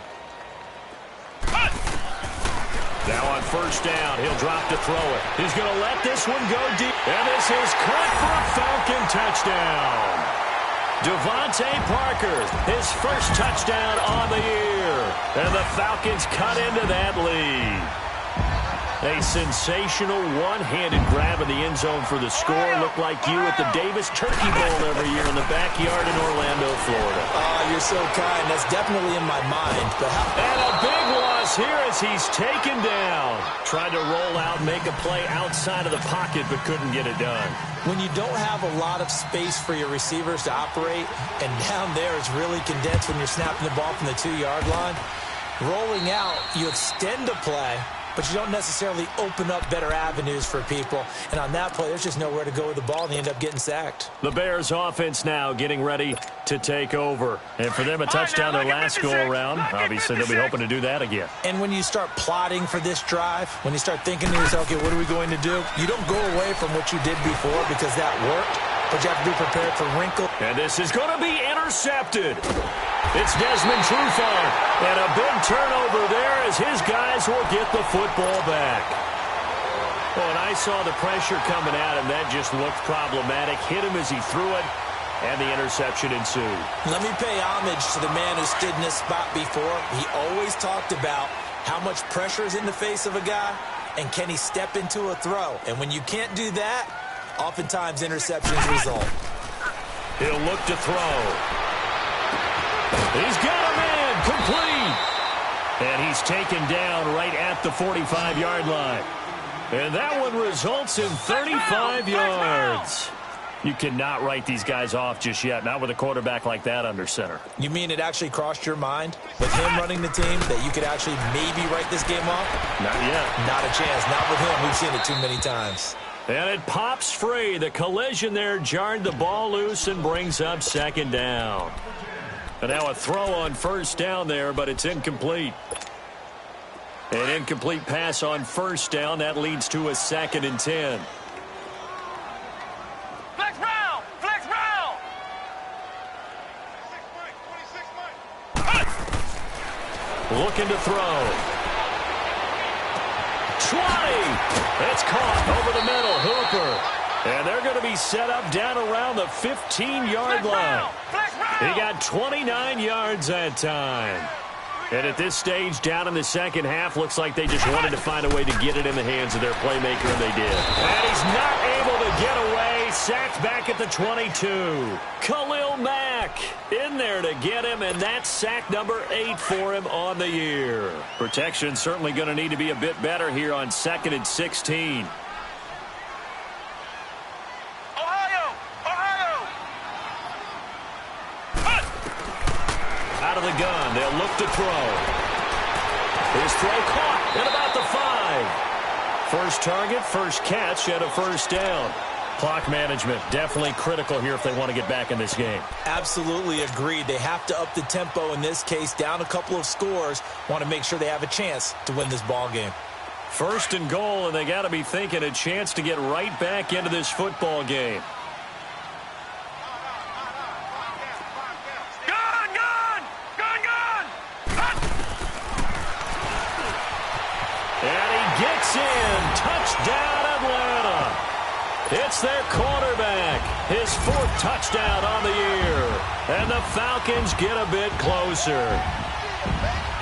Now on first down, he'll drop to throw it. He's going to let this one go deep. And this is caught for a Falcon touchdown. Devontae Parker, his first touchdown on the year. And the Falcons cut into that lead. A sensational one-handed grab in the end zone for the score. Looked like you at the Davis Turkey Bowl every year in the backyard in Orlando, Florida. Oh, you're so kind. That's definitely in my mind. But and a big loss here as he's taken down. Tried to roll out, make a play outside of the pocket, but couldn't get it done. When you don't have a lot of space for your receivers to operate, and down there it's really condensed when you're snapping the ball from the 2-yard line, rolling out, you extend the play, but you don't necessarily open up better avenues for people. And on that play, there's just nowhere to go with the ball, and they end up getting sacked. The Bears offense now getting ready to take over. And for them, a touchdown their last go-around. Obviously, they'll be hoping to do that again. And when you start plotting for this drive, when you start thinking to yourself, okay, what are we going to do? You don't go away from what you did before because that worked, but you have to be prepared for wrinkle. And this is going to be intercepted. It's Desmond Trufant. And a big turnover there as his guys will get the football back. Well, and I saw the pressure coming at him. That just looked problematic. Hit him as he threw it, and the interception ensued. Let me pay homage to the man who stood in this spot before. He always talked about how much pressure is in the face of a guy, and can he step into a throw. And when you can't do that, oftentimes interceptions result. He'll look to throw. He's got a man complete. And he's taken down right at the 45-yard line. And that one results in 35 yards. You cannot write these guys off just yet, not with a quarterback like that under center. You mean it actually crossed your mind with him running the team that you could actually maybe write this game off? Not yet. Not a chance. Not with him. We've seen it too many times. And it pops free. The collision there jarred the ball loose and brings up second down. And now a throw on first down there, but it's incomplete. An incomplete pass on first down. That leads to a 2nd and 10. Flex round! Flex round! Looking to throw. 20! It's caught over the middle. Hooper. And they're going to be set up down around the 15-yard line. He got 29 yards that time. And at this stage, down in the second half, looks like they just wanted to find a way to get it in the hands of their playmaker, and they did. And he's not able to get away. Sacked back at the 22. Khalil Mack in there to get him, and that's sack number 8 for him on the year. Protection certainly going to need to be a bit better here on 2nd and 16. Out of the gun, they'll look to throw. His throw caught at about the 5. First target, first catch, and a first down. Clock management definitely critical here if they want to get back in this game. Absolutely agreed. They have to up the tempo in this case, down a couple of scores. Want to make sure they have a chance to win this ball game. First and goal, and they got to be thinking a chance to get right back into this football game. Touchdown, Atlanta. It's their quarterback. His 4th touchdown on the year. And the Falcons get a bit closer.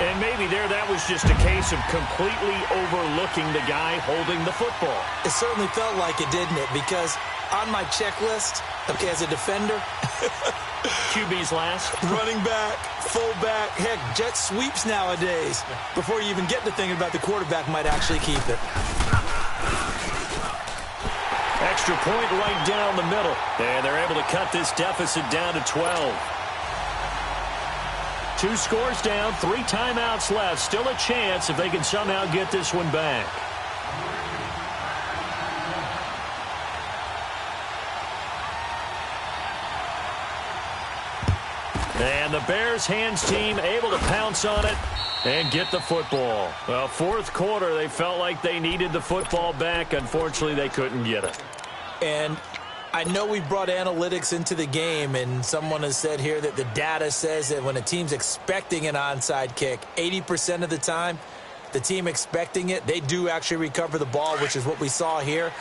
And maybe that was just a case of completely overlooking the guy holding the football. It certainly felt like it, didn't it? Because on my checklist, okay, as a defender, QB's last. Running back, fullback, heck, jet sweeps nowadays. Before you even get to thinking about the quarterback might actually keep it. Extra point right down the middle. And they're able to cut this deficit down to 12. 2 scores down, 3 timeouts left. Still a chance if they can somehow get this one back. And the Bears hands team able to pounce on it and get the football. Well, 4th quarter, they felt like they needed the football back. Unfortunately, they couldn't get it. And I know we brought analytics into the game, and someone has said here that the data says that when a team's expecting an onside kick, 80% of the time, the team expecting it, they do actually recover the ball, which is what we saw here.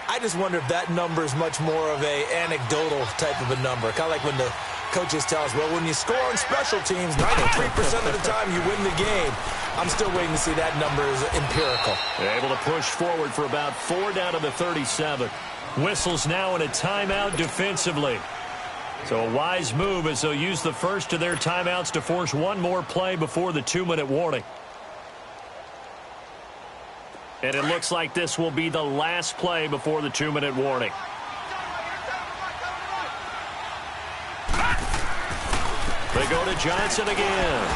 I just wonder if that number is much more of a anecdotal type of a number. Kind of like when the coaches tell us, well, when you score on special teams, 93% of the time you win the game. I'm still waiting to see that number is empirical. They're able to push forward for about 4 down to the 37. Whistles now in a timeout defensively. So a wise move as they'll use the first of their timeouts to force one more play before the 2-minute warning. And it looks like this will be the last play before the 2-minute warning. They go to Johnson again.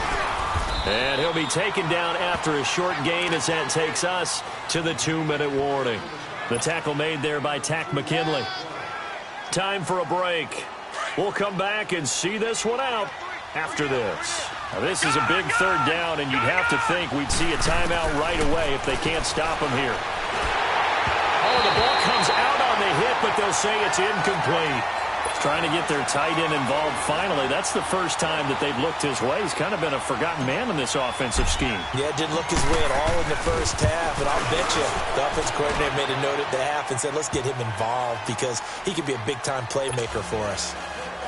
And he'll be taken down after a short gain as that takes us to the 2-minute warning. The tackle made there by Tack McKinley. Time for a break. We'll come back and see this one out after this. Now, this is a big 3rd down, and you'd have to think we'd see a timeout right away if they can't stop him here. Oh, the ball comes out on the hit, but they'll say it's incomplete. Trying to get their tight end involved finally. That's the first time that they've looked his way. He's kind of been a forgotten man in this offensive scheme. Yeah, it didn't look his way at all in the first half, and I'll bet you the offensive coordinator made a note at the half and said, let's get him involved because he could be a big-time playmaker for us.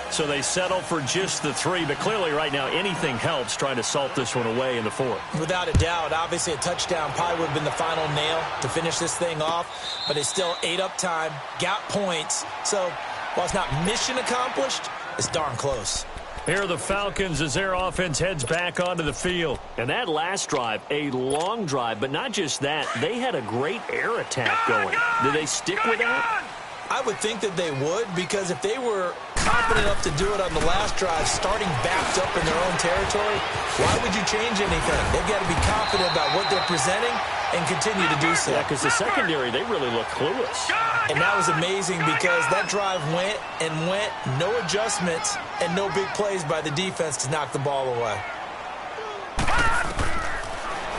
So they settle for just the 3, but clearly right now anything helps trying to salt this one away in the 4th. Without a doubt, obviously a touchdown probably would have been the final nail to finish this thing off, but they still ate up time, got points, so while it's not mission accomplished, it's darn close. Here are the Falcons as their offense heads back onto the field. And that last drive, a long drive, but not just that. They had a great air attack going. Did they stick with that? I would think that they would, because if they were confident enough to do it on the last drive, starting backed up in their own territory, why would you change anything? They've got to be confident about what they're presenting and continue to do so. Yeah, because the secondary, they really look clueless. And that was amazing because that drive went and went, no adjustments, and no big plays by the defense to knock the ball away.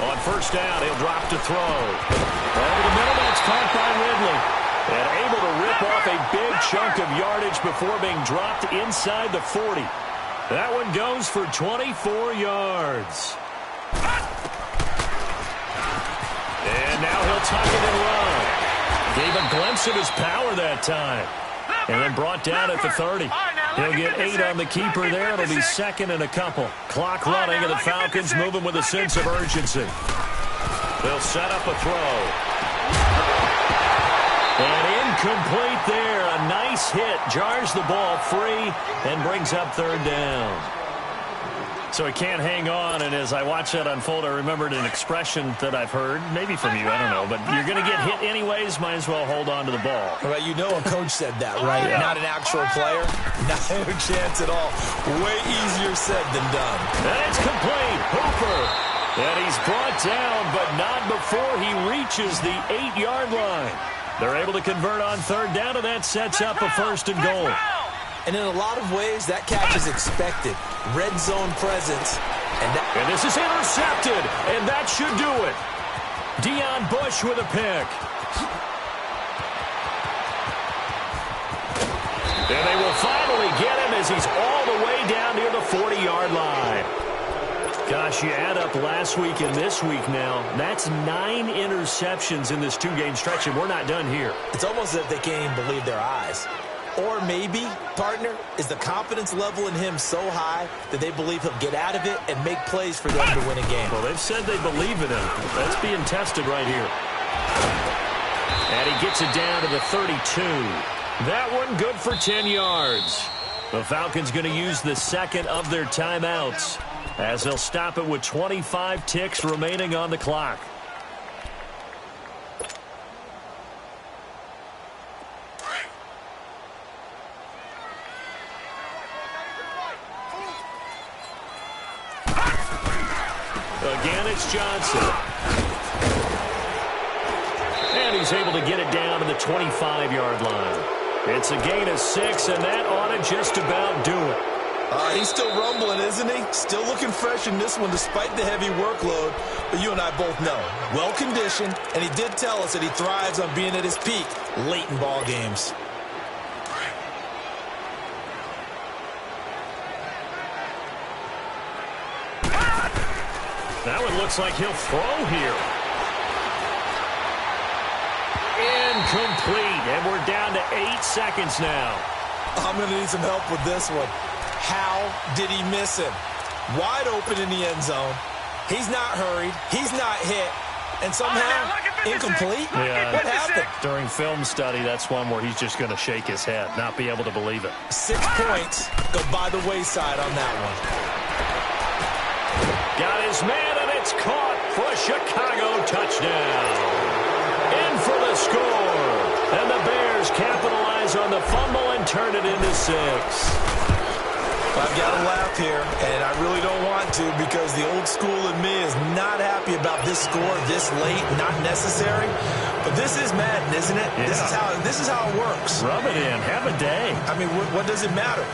On first down, he'll drop to throw. Over the middle, that's caught by Ridley. And able to rip off a big chunk of yardage before being dropped inside the 40. That one goes for 24 yards. And now he'll tuck it and run. Gave a glimpse of his power that time. And then brought down at the 30. He'll get 8 on the keeper there. It'll be second and a couple. Clock running, and the Falcons moving with a sense of urgency. They'll set up a throw. And incomplete there. A nice hit. Jars the ball free and brings up third down. So he can't hang on, and as I watch that unfold, I remembered an expression that I've heard, maybe from you, I don't know, but you're going to get hit anyways, might as well hold on to the ball. Well, you know a coach said that, right? Yeah. Not an actual player. Not a chance at all. Way easier said than done. And it's complete. Hooper. And he's brought down, but not before he reaches the 8-yard line. They're able to convert on third down, and that sets up a first and goal. And in a lot of ways, that catch is expected. Red zone presence. And this is intercepted, and that should do it. Deion Bush with a pick. And they will finally get him as he's all the way down near the 40-yard line. Gosh, you add up last week and this week now, that's 9 interceptions in this 2-game stretch, and we're not done here. It's almost as if they can't even believe their eyes. Or maybe, partner, is the confidence level in him so high that they believe he'll get out of it and make plays for them to win a game. Well, they've said they believe in him. That's being tested right here. And he gets it down to the 32. That one good for 10 yards. The Falcons going to use the second of their timeouts as they'll stop it with 25 ticks remaining on the clock. Again, it's Johnson. And he's able to get it down to the 25-yard line. It's a gain of 6, and that ought to just about do it. He's still rumbling, isn't he? Still looking fresh in this one despite the heavy workload. But you and I both know, well-conditioned, and he did tell us that he thrives on being at his peak late in ball games. That one looks like he'll throw here. Incomplete, and we're down to 8 seconds now. I'm going to need some help with this one. How did he miss him? Wide open in the end zone. He's not hurried. He's not hit. And somehow, incomplete? Yeah. What happened? During film study, that's one where he's just going to shake his head, not be able to believe it. 6 points go by the wayside on that one. Got his man, and it's caught for a Chicago touchdown. In for the score. And the Bears capitalize on the fumble and turn it into 6. I've got to laugh here, and I really don't want to because the old school in me is not happy about this score this late, not necessary. But this is Madden, isn't it? Yeah. This is how it works. Rub it in. Have a day. I mean, what does it matter?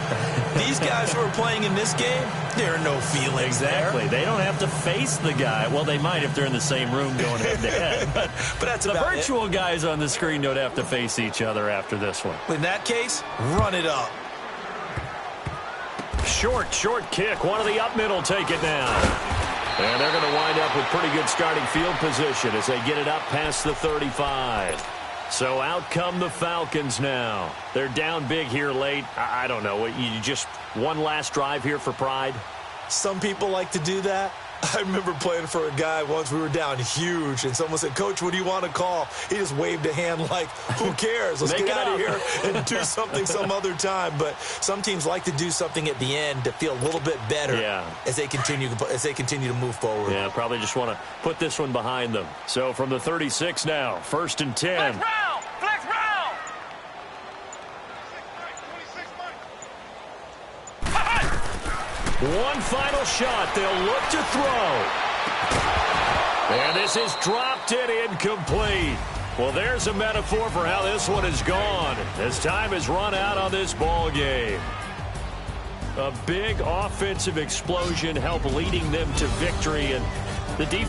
These guys who are playing in this game, there are no feelings exactly. there. They don't have to face the guy. Well, they might if they're in the same room going head-to-head. But that's the virtual guys on the screen don't have to face each other after this one. In that case, run it up. Short kick. One of the up middle take it now. And they're going to wind up with pretty good starting field position as they get it up past the 35. So out come the Falcons now. They're down big here late. I don't know. You just one last drive here for pride? Some people like to do that. I remember playing for a guy once. We were down huge, and someone said, "Coach, what do you want to call?" He just waved a hand like, who cares? Let's get out of here and do something some other time. But some teams like to do something at the end to feel a little bit better as they continue to move forward. Yeah, probably just want to put this one behind them. So from the 36 now, 1st and 10. Flex round! One final shot. They'll look to throw. And this is dropped and incomplete. Well, there's a metaphor for how this one is gone as time has run out on this ball game. A big offensive explosion helped leading them to victory, and the defense